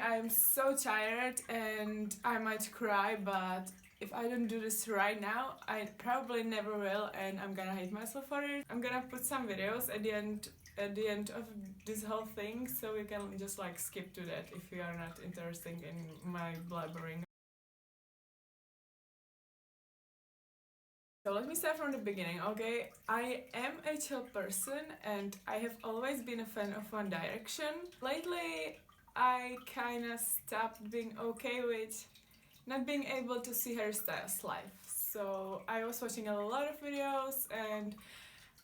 I'm so tired and I might cry, but if I don't do this right now, I probably never will, and I'm gonna hate myself for it. I'm gonna put some videos at the end of this whole thing, so you can just like skip to that if you are not interested in my blabbering. So let me start from the beginning, okay? I am a chill person and I have always been a fan of One Direction. Lately, I kinda stopped being okay with not being able to see Harry Styles live. So I was watching a lot of videos and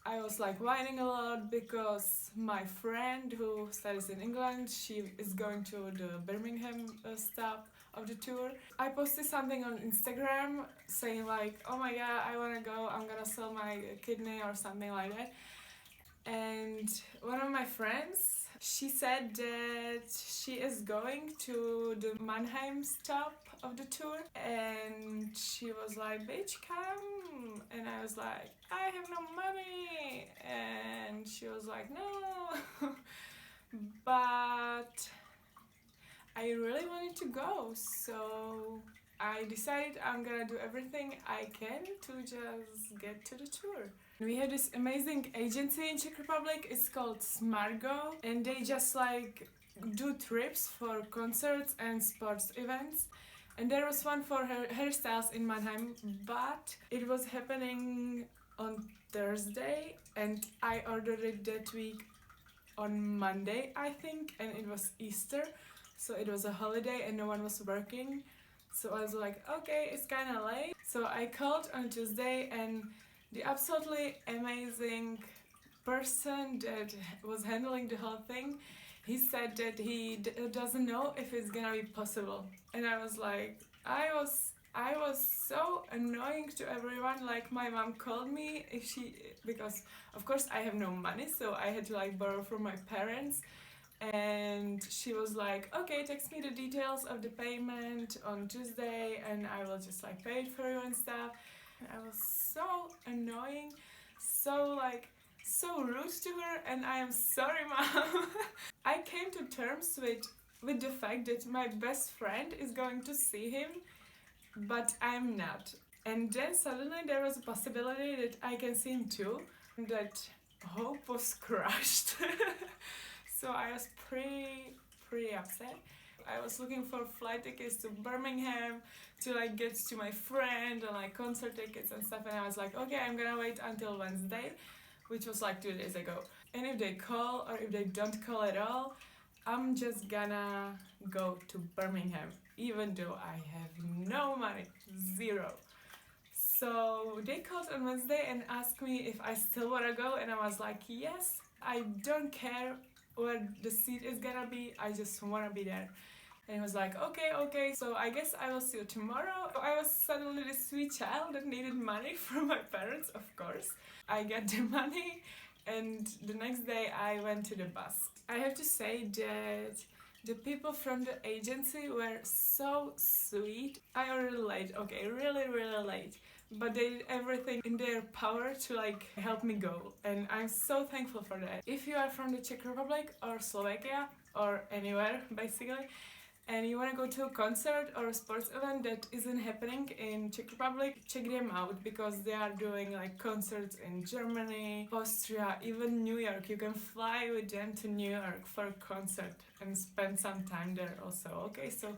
I was like whining a lot because my friend who studies in England, she is going to the Birmingham stop of the tour. I posted something on Instagram saying like, oh my god, I wanna go, I'm gonna sell my kidney or something like that. And one of my friends, she said that she is going to the Mannheim stop of the tour, and she was like, bitch, come. And I was like, I have no money. And she was like, no. But I really wanted to go, so I decided I'm gonna do everything I can to just get to the tour. We have this amazing agency in Czech Republic, it's called Smargo, and they just like do trips for concerts and sports events. And there was one for hairstyles in Mannheim, but it was happening on Thursday and I ordered it that week on Monday, I think, and it was Easter. So it was a holiday and no one was working. So I was like, okay, it's kind of late. So I called on Tuesday, and the absolutely amazing person that was handling the whole thing, he said that he doesn't know if it's gonna be possible. And I was like, I was so annoying to everyone. Like my mom called me because of course I have no money, so I had to like borrow from my parents. And she was like, okay, text me the details of the payment on Tuesday and I will just like pay it for you and stuff. And I was so annoying, so rude to her, and I am sorry, mom. I came to terms with the fact that my best friend is going to see him, but I'm not. And then suddenly there was a possibility that I can see him too. And that hope was crushed. So I was pretty upset. I was looking for flight tickets to Birmingham to like get to my friend and like concert tickets and stuff, and I was like, okay, I'm gonna wait until Wednesday, which was like 2 days ago. And if they call or if they don't call at all, I'm just gonna go to Birmingham, even though I have no money, zero. So they called on Wednesday and asked me if I still wanna go, and I was like, yes, I don't care where the seat is gonna be, I just wanna be there. And he was like, okay, so I guess I will see you tomorrow. I was suddenly the sweet child that needed money from my parents, of course. I got the money, and the next day I went to the bus. I have to say that the people from the agency were so sweet. I already late, okay, really late. But they did everything in their power to like help me go, and I'm so thankful for that. If you are from the Czech Republic or Slovakia or anywhere basically, and you want to go to a concert or a sports event that isn't happening in Czech Republic, check them out, because they are doing like concerts in Germany, Austria, even New York. You can fly with them to New York for a concert and spend some time there also, okay? So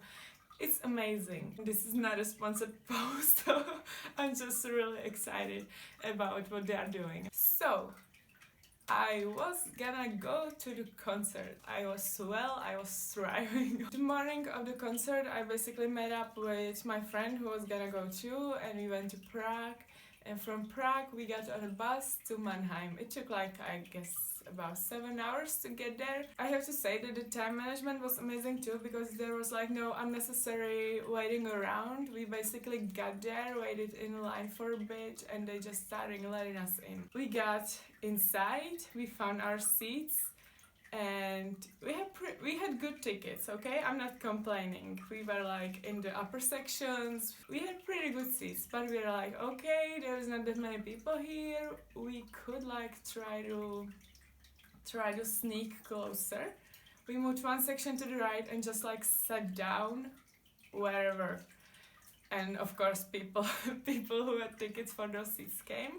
it's amazing. This is not a sponsored post, so I'm just really excited about what they are doing. So I was gonna go to the concert. I was thriving. The morning of the concert, I basically met up with my friend who was gonna go too, and we went to Prague. And from Prague, we got on a bus to Mannheim. It took like, I guess, about 7 hours to get there. I have to say that the time management was amazing too, because there was like no unnecessary waiting around. We basically got there, waited in line for a bit, and they just started letting us in. We got inside, we found our seats, and we had good tickets, okay? I'm not complaining. We were like in the upper sections. We had pretty good seats, but we were like, okay, there's not that many people here. We could like try to sneak closer, we moved one section to the right and just like sat down wherever. And of course people people who had tickets for those seats came,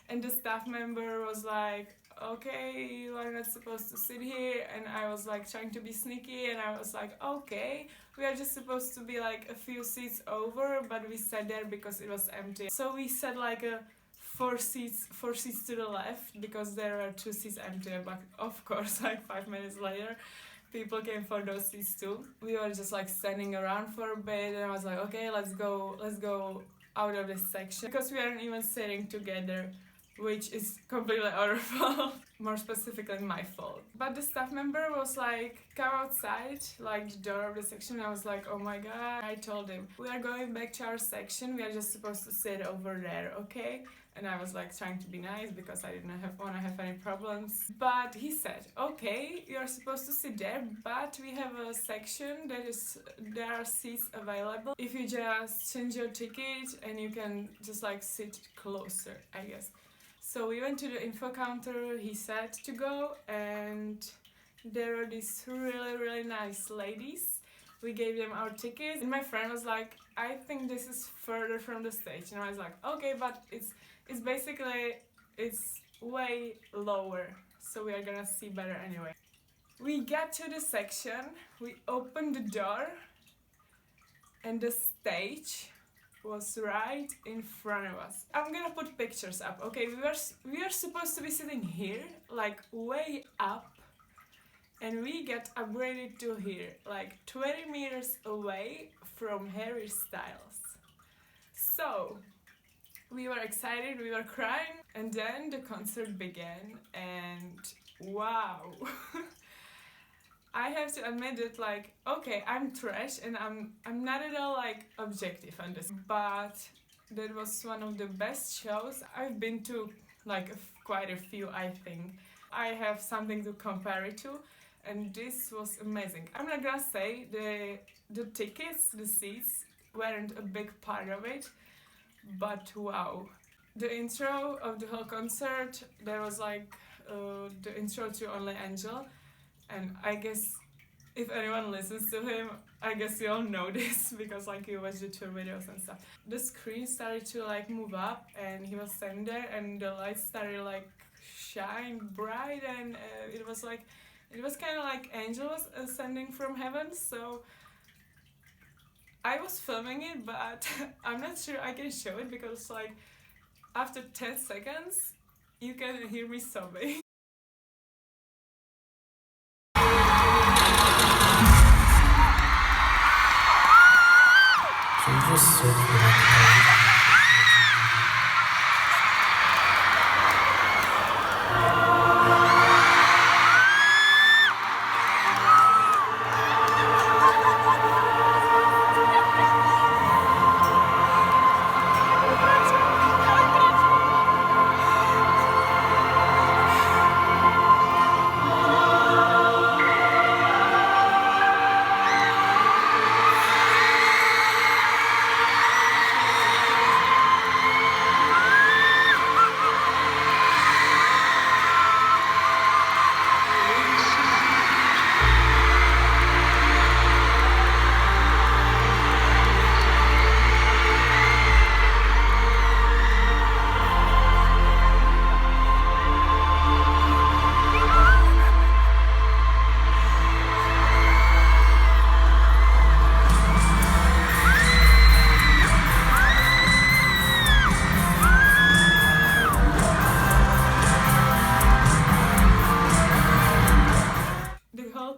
and the staff member was like, okay, you are not supposed to sit here, and I was like trying to be sneaky, and I was like, okay, we are just supposed to be like a few seats over, but we sat there because it was empty. So we sat like a four seats to the left because there were 2 seats empty, but of course like 5 minutes later people came for those seats too. We were just like standing around for a bit, and I was like, okay, let's go out of this section, because we aren't even sitting together, which is completely our fault. More specifically my fault. But the staff member was like, come outside, like the door of the section. I was like, oh my god. I told him, we are going back to our section, we are just supposed to sit over there, okay? And I was like trying to be nice because I didn't want to have any problems. But he said, okay, you're supposed to sit there, but we have a section there are seats available if you just change your ticket, and you can just like sit closer, I guess. So we went to the info counter, he said to go, and there were these really nice ladies. We gave them our tickets, and my friend was like, I think this is further from the stage. And I was like, okay, but it's basically, it's way lower, so we are gonna see better anyway. We got to the section, we opened the door, and the stage was right in front of us. I'm gonna put pictures up, okay? We are supposed to be sitting here, like way up, and we got upgraded to here, like 20 meters away from Harry Styles. So we were excited, we were crying, and then the concert began, and wow. I have to admit that, like, okay, I'm trash and I'm not at all like objective on this, but that was one of the best shows I've been to, like quite a few, I think. I have something to compare it to, and this was amazing. I'm not gonna say the tickets, the seats weren't a big part of it, but wow. The intro of the whole concert, there was like the intro to Only Angel, and I guess if anyone listens to him, I guess you all know this because like you watch the tour videos and stuff. The screen started to like move up, and he was standing there, and the lights started like shine bright, and it was kind of like angels ascending from heaven. So I was filming it, but I'm not sure I can show it because like after 10 seconds you can hear me sobbing.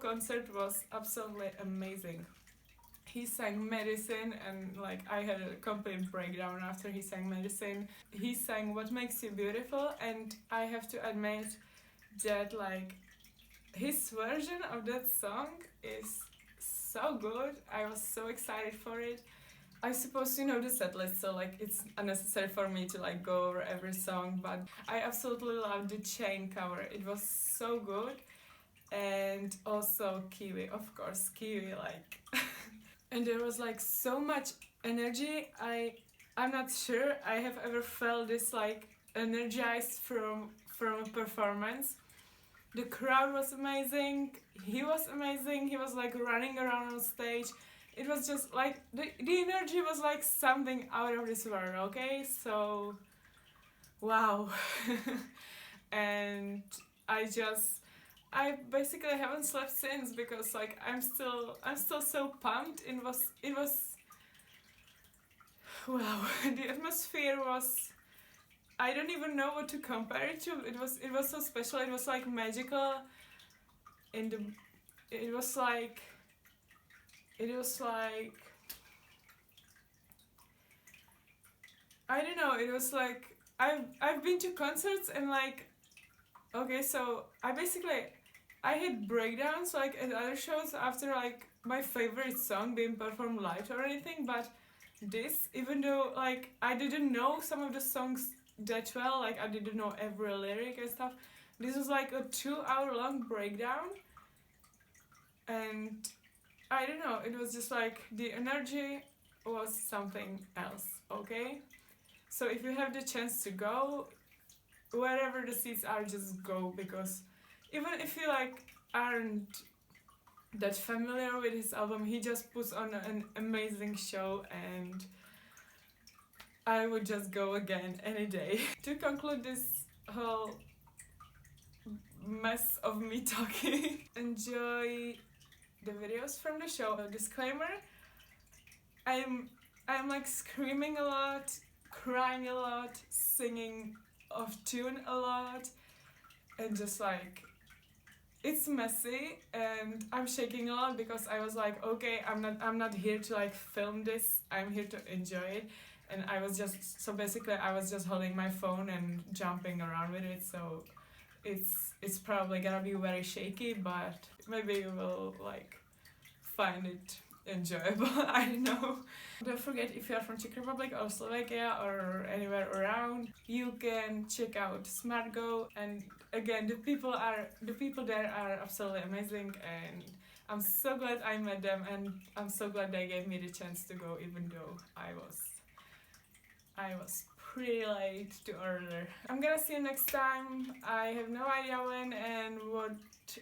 Concert was absolutely amazing. He sang Medicine, and like I had a complete breakdown after he sang Medicine. He sang What Makes You Beautiful, and I have to admit that like his version of that song is so good. I was so excited for it. I suppose you know the set list, so like it's unnecessary for me to like go over every song, but I absolutely loved the chain cover. It was so good. And also Kiwi, of course, Kiwi, like and there was like so much energy. I'm not sure I have ever felt this like energized from a performance. The crowd was amazing. He was amazing. He was like running around on stage. It was just like the energy was like something out of this world, okay? So wow. And I basically haven't slept since because like I'm still so pumped. It was wow. The atmosphere was, I don't even know what to compare it to. It was so special. It was like magical. In the it was like I don't know. It was like I've been to concerts and like okay, so I had breakdowns like at other shows after like my favorite song being performed live or anything, but this, even though like I didn't know some of the songs that well, like I didn't know every lyric and stuff, this was like a 2 hour long breakdown, and I don't know, it was just like the energy was something else, okay? So if you have the chance to go, wherever the seats are, just go, because even if you like aren't that familiar with his album, he just puts on an amazing show, and I would just go again any day. To conclude this whole mess of me talking, enjoy the videos from the show. Disclaimer, I'm like screaming a lot, crying a lot, singing off tune a lot, and just like it's messy, and I'm shaking a lot because I was like, okay, I'm not here to like film this, I'm here to enjoy it. And I was just holding my phone and jumping around with it, so it's probably gonna be very shaky, but maybe you will like find it enjoyable. I don't know. Don't forget, if you are from Czech Republic or Slovakia or anywhere around, you can check out SmartGo, and again, the people there are absolutely amazing, and I'm so glad I met them, and I'm so glad they gave me the chance to go, even though I was pretty late to order. I'm gonna see you next time. I have no idea when and what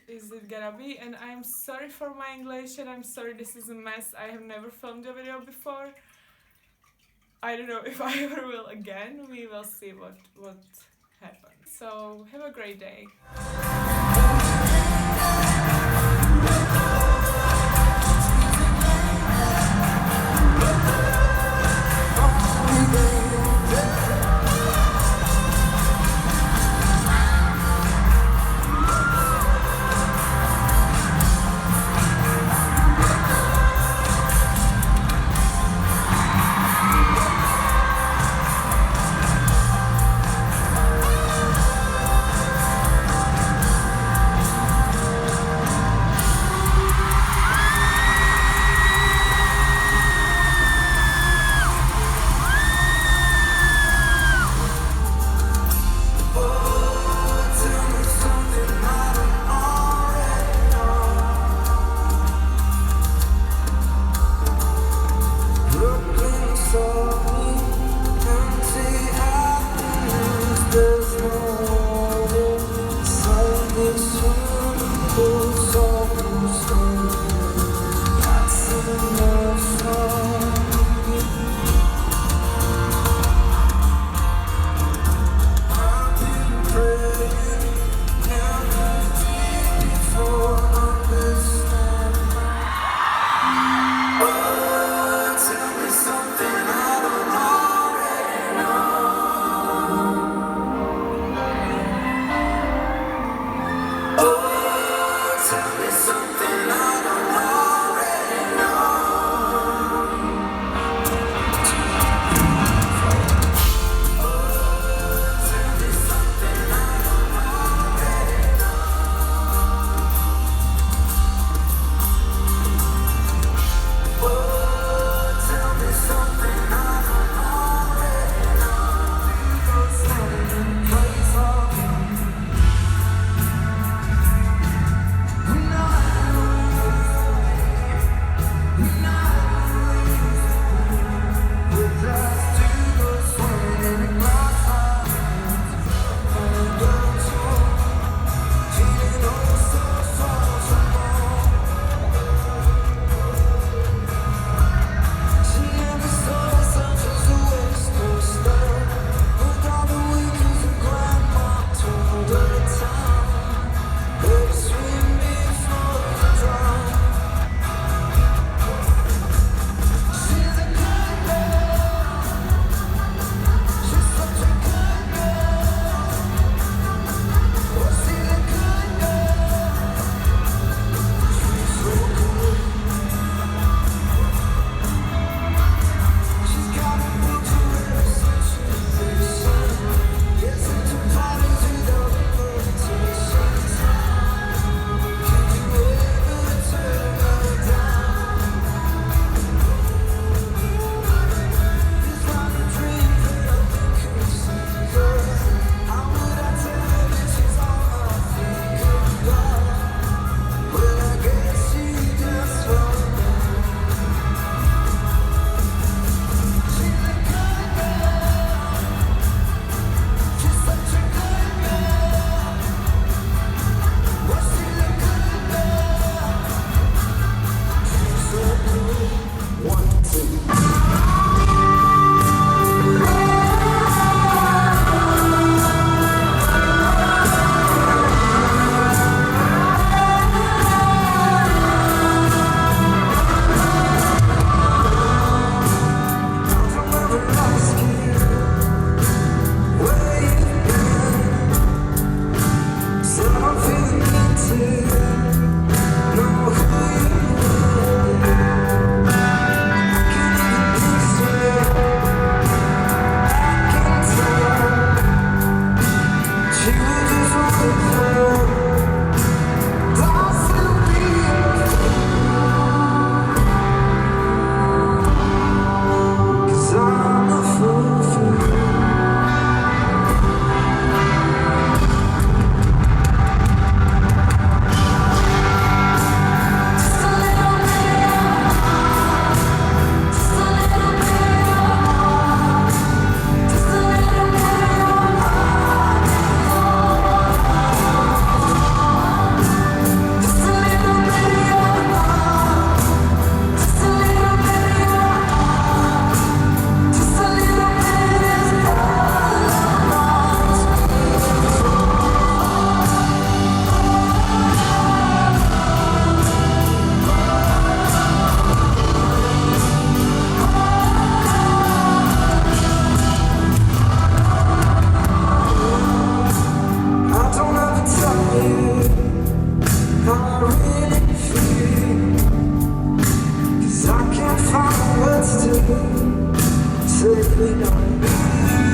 is it gonna be, and I'm sorry for my English, and I'm sorry this is a mess. I have never filmed a video before. I don't know if I ever will again. We will see what happens. So have a great day. safely night.